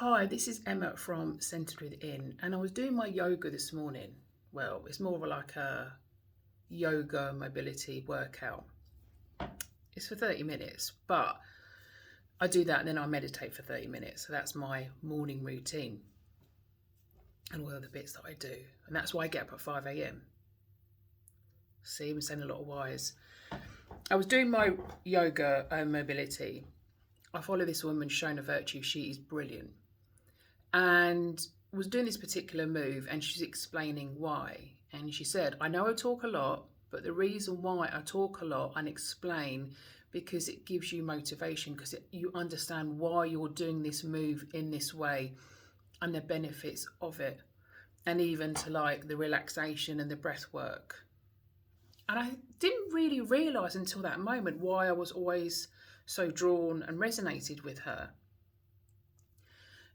Hi, this is Emma from Centered Within, and I was doing my yoga this morning. Well, it's more of like a yoga mobility workout. It's for 30 minutes, but I do that and then I meditate for 30 minutes. So that's my morning routine and all of the bits that I do. And that's why I get up at 5 a.m. See, I'm saying a lot of whys. I was doing my yoga mobility. I follow this woman, Shona Virtue. She is brilliant. And was doing this particular move and she's explaining why. And she said, I know I talk a lot, but the reason why I talk a lot and explain because it gives you motivation, because you understand why you're doing this move in this way and the benefits of it, and even to like the relaxation and the breath work. And I didn't really realize until that moment why I was always so drawn and resonated with her.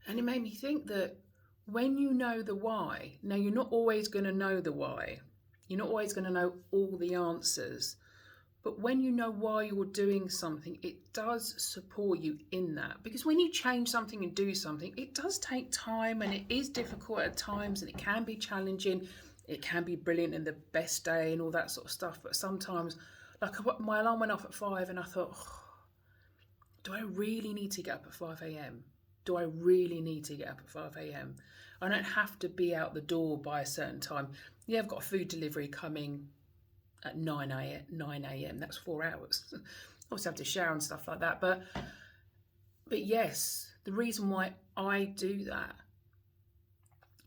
And it made me think that when you know the why, now you're not always going to know the why, you're not always going to know all the answers, but when you know why you're doing something, it does support you in that. Because when you change something and do something, it does take time and it is difficult at times and it can be challenging. It can be brilliant and the best day and all that sort of stuff. But sometimes, like my alarm went off at 5 and I thought, oh, do I really need to get up at 5 a.m.? Do I really need to get up at 5 a.m.? I don't have to be out the door by a certain time. Yeah, I've got a food delivery coming at 9 a.m. That's 4 hours. Obviously, I have to shower and stuff like that. But yes, the reason why I do that,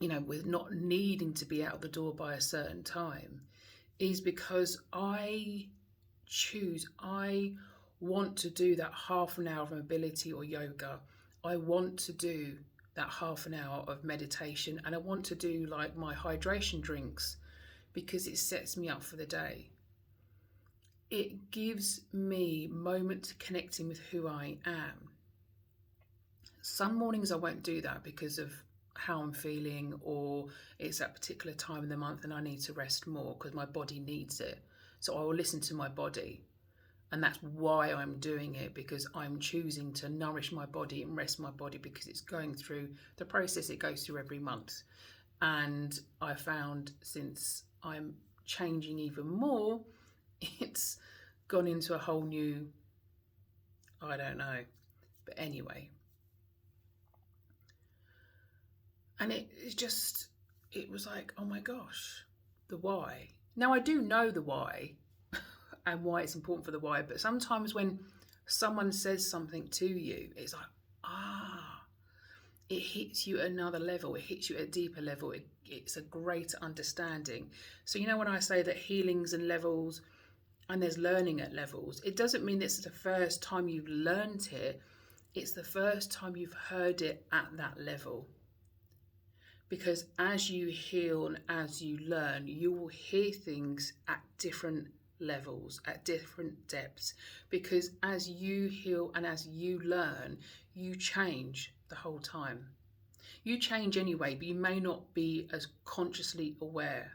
with not needing to be out the door by a certain time, is because I want to do that half an hour of mobility or yoga. I want to do that half an hour of meditation, and I want to do like my hydration drinks because it sets me up for the day. It gives me moments connecting with who I am. Some mornings I won't do that because of how I'm feeling, or it's that particular time in the month and I need to rest more because my body needs it. So I will listen to my body. And that's why I'm doing it, because I'm choosing to nourish my body and rest my body because it's going through the process it goes through every month. And I found since I'm changing even more, it's gone into a whole new, I don't know. But anyway. And it was like, oh my gosh, the why. Now I do know the why and why it's important for the why, but sometimes when someone says something to you, it's like, it hits you at another level, it hits you at a deeper level, it's a greater understanding. So when I say that healings and levels, and there's learning at levels, it doesn't mean it's the first time you've learned it, it's the first time you've heard it at that level. Because as you heal and as you learn, you will hear things at different levels, at different depths. Because as you heal and as you learn, you change the whole time. You change anyway, but you may not be as consciously aware.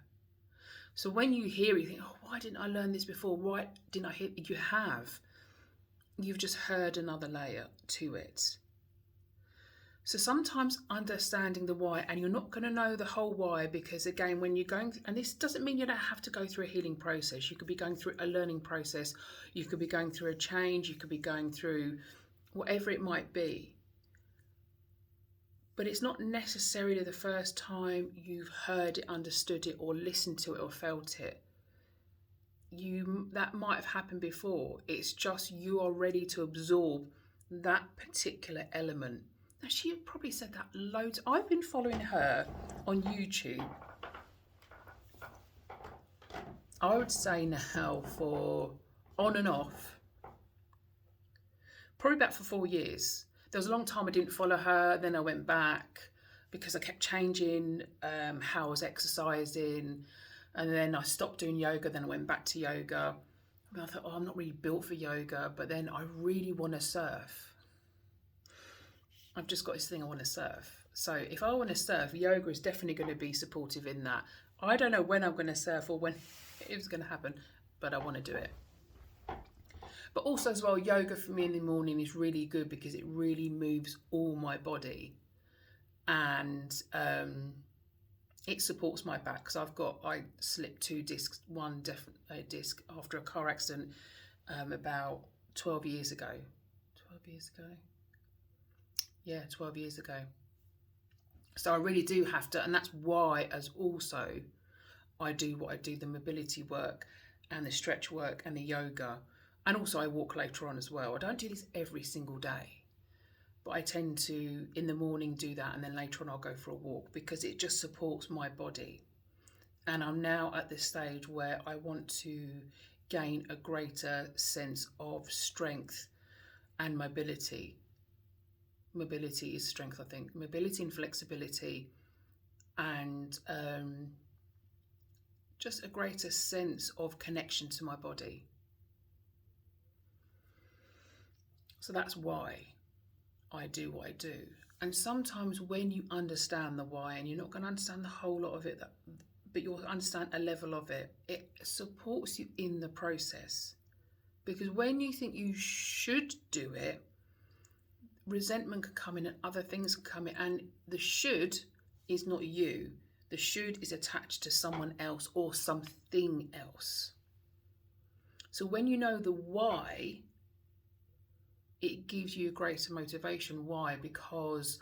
So when you hear it, you think, oh, why didn't I learn this before? Why didn't I hear it? You have. You've just heard another layer to it. So sometimes understanding the why, and you're not going to know the whole why, because again, when you're going, and this doesn't mean you don't have to go through a healing process. You could be going through a learning process. You could be going through a change. You could be going through whatever it might be. But it's not necessarily the first time you've heard it, understood it, or listened to it, or felt it. That might have happened before. It's just you are ready to absorb that particular element. Now, she probably said that loads. I've been following her on YouTube, I would say now, for on and off, probably about for 4 years. There was a long time I didn't follow her, then I went back because I kept changing how I was exercising, and then I stopped doing yoga, then I went back to yoga. And I thought, oh, I'm not really built for yoga, but then I really want to surf. I've just got this thing I want to surf. So if I want to surf, yoga is definitely going to be supportive in that. I don't know when I'm going to surf or when it's going to happen, but I want to do it. But also as well, yoga for me in the morning is really good because it really moves all my body. and it supports my back because I slipped 2 discs, one disc after a car accident about 12 years ago. 12 years ago? Yeah, 12 years ago. So I really do have to, and that's why as also I do what I do, the mobility work and the stretch work and the yoga. And also I walk later on as well. I don't do this every single day, but I tend to in the morning do that, and then later on I'll go for a walk because it just supports my body. And I'm now at this stage where I want to gain a greater sense of strength and mobility. Mobility is strength, I think. Mobility and flexibility, and just a greater sense of connection to my body. So that's why I do what I do. And sometimes when you understand the why, and you're not going to understand the whole lot of it, but you'll understand a level of it, it supports you in the process. Because when you think you should do it, resentment can come in and other things can come in, and the should is not you. The should is attached to someone else or something else. So when you know the why, it gives you a greater motivation. Why? Because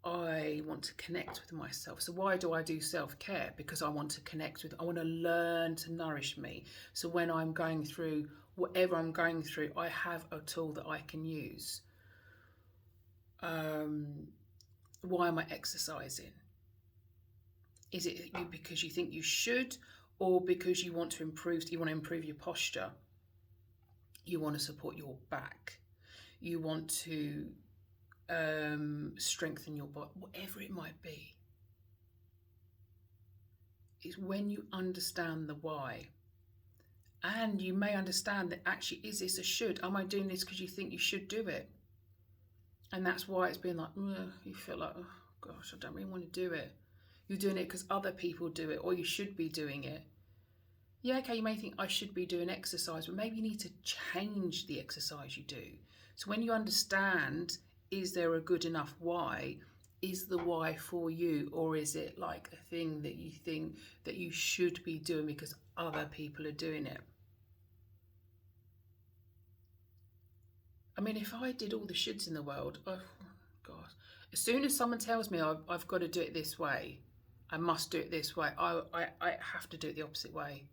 I want to connect with myself. So why do I do self-care? Because I want to connect with, I want to learn to nourish me. So when I'm going through whatever I'm going through, I have a tool that I can use. Why am I exercising? Is it because you think you should, or because you want to improve your posture? You want to support your back. You want to strengthen your body, whatever it might be. It's when you understand the why. And you may understand that actually, is this a should? Am I doing this because you think you should do it? And that's why it's been like, you feel like, oh gosh, I don't really want to do it. You're doing it because other people do it, or you should be doing it. Yeah, okay, you may think I should be doing exercise, but maybe you need to change the exercise you do. So when you understand, is there a good enough why? Is the why for you, or is it like a thing that you think that you should be doing because other people are doing it? I mean, if I did all the shoulds in the world, oh God, as soon as someone tells me I've got to do it this way, I must do it this way, I have to do it the opposite way.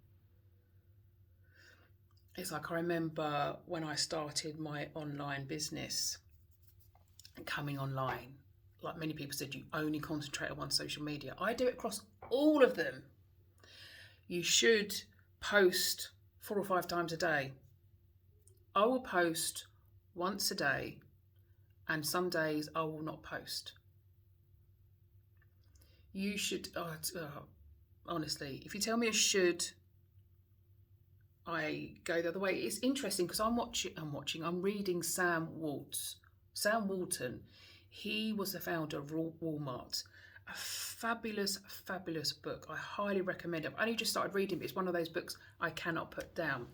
It's like I remember when I started my online business and coming online, like many people said, you only concentrate on one social media. I do it across all of them. You should post 4 or 5 times a day. I will post once a day, and some days I will not post. You should, honestly, if you tell me a should, I go the other way. It's interesting because I'm reading Sam Walton. He was the founder of Walmart. A fabulous, fabulous book. I highly recommend it. I've only just started reading it. It's one of those books I cannot put down.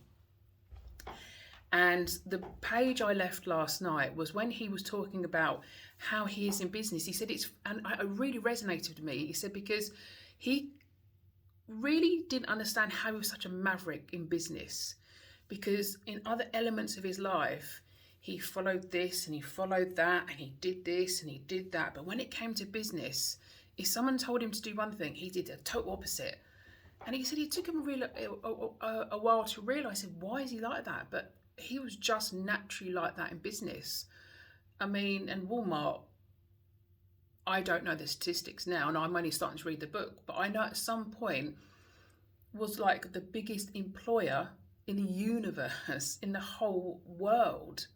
And the page I left last night was when he was talking about how he is in business. He said it really resonated with me. He said because he really didn't understand how he was such a maverick in business, because in other elements of his life, he followed this and he followed that and he did this and he did that. But when it came to business, if someone told him to do one thing, he did a total opposite. And he said it took him a while to realise, why is he like that? But he was just naturally like that in business. I mean, and Walmart, I don't know the statistics now, and I'm only starting to read the book, but I know at some point was like the biggest employer in the universe, in the whole world.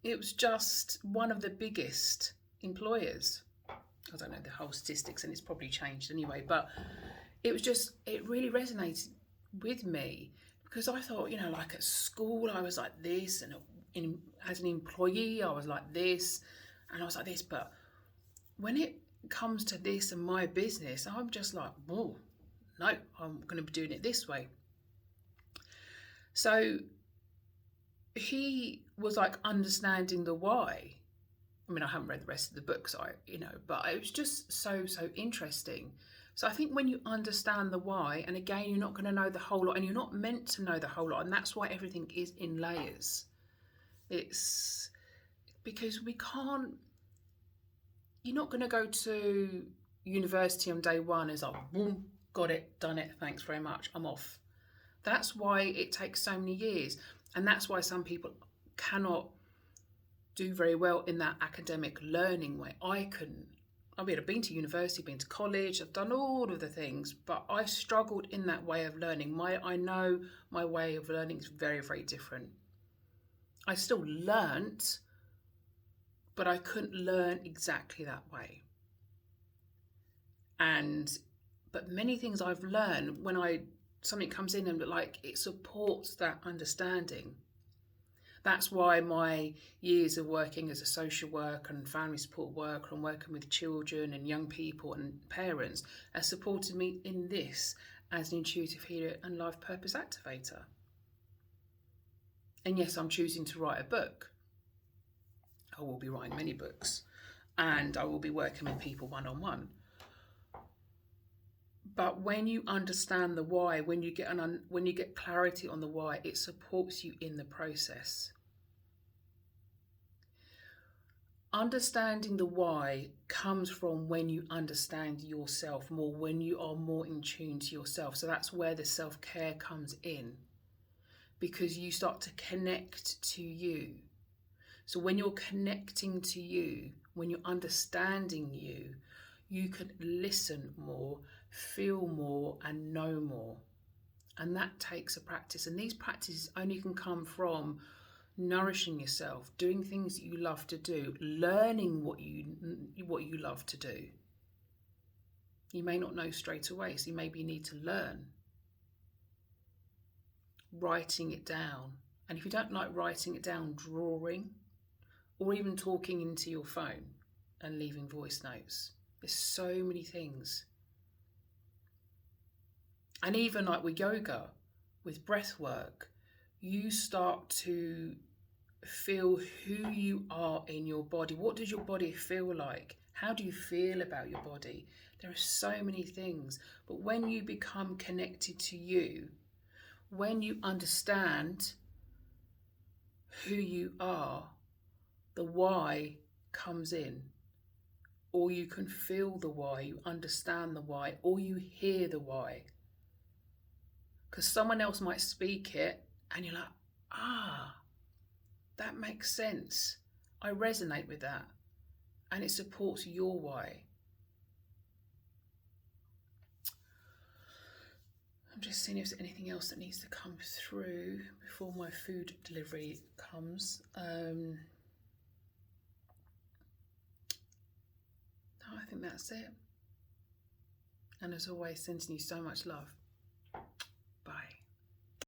It was just one of the biggest employers. I don't know the whole statistics, and it's probably changed anyway, but it really resonated with me. Because I thought, like at school, I was like this, and as an employee, I was like this, and I was like this. But when it comes to this and my business, I'm just like, oh, no, I'm going to be doing it this way. So he was like understanding the why. I mean, I haven't read the rest of the books, but it was just so interesting. So I think when you understand the why, and again, you're not going to know the whole lot, and you're not meant to know the whole lot, and that's why everything is in layers. It's because we can't, you're not going to go to university on day one as like, boom, got it, done it, thanks very much, I'm off. That's why it takes so many years. And that's why some people cannot do very well in that academic learning way. I couldn't. I've been to university, been to college, I've done all of the things, but I've struggled in that way of learning. I know my way of learning is very, very different. I still learnt, but I couldn't learn exactly that way. But many things I've learned, when something comes in and like it supports that understanding. That's why my years of working as a social worker and family support worker and working with children and young people and parents has supported me in this as an intuitive healer and life purpose activator. And yes, I'm choosing to write a book. I will be writing many books, and I will be working with people one-on-one. But when you understand the why, when you get clarity on the why, it supports you in the process. Understanding the why comes from when you understand yourself more, when you are more in tune to yourself. So that's where the self-care comes in, because you start to connect to you. So when you're connecting to you, when you're understanding you, you can listen more, feel more, and know more. And that takes a practice. And these practices only can come from nourishing yourself, doing things that you love to do, learning what you love to do. You may not know straight away, so you maybe need to learn. Writing it down. And if you don't like writing it down, drawing, or even talking into your phone and leaving voice notes. There's so many things. And even like with yoga, with breath work, you start to feel who you are in your body. What does your body feel like? How do you feel about your body? There are so many things. But when you become connected to you, when you understand who you are, the why comes in. Or you can feel the why, you understand the why, or you hear the why. Because someone else might speak it and you're like, that makes sense. I resonate with that. And it supports your why. I'm just seeing if there's anything else that needs to come through before my food delivery comes. No, I think that's it. And as always, sending you so much love.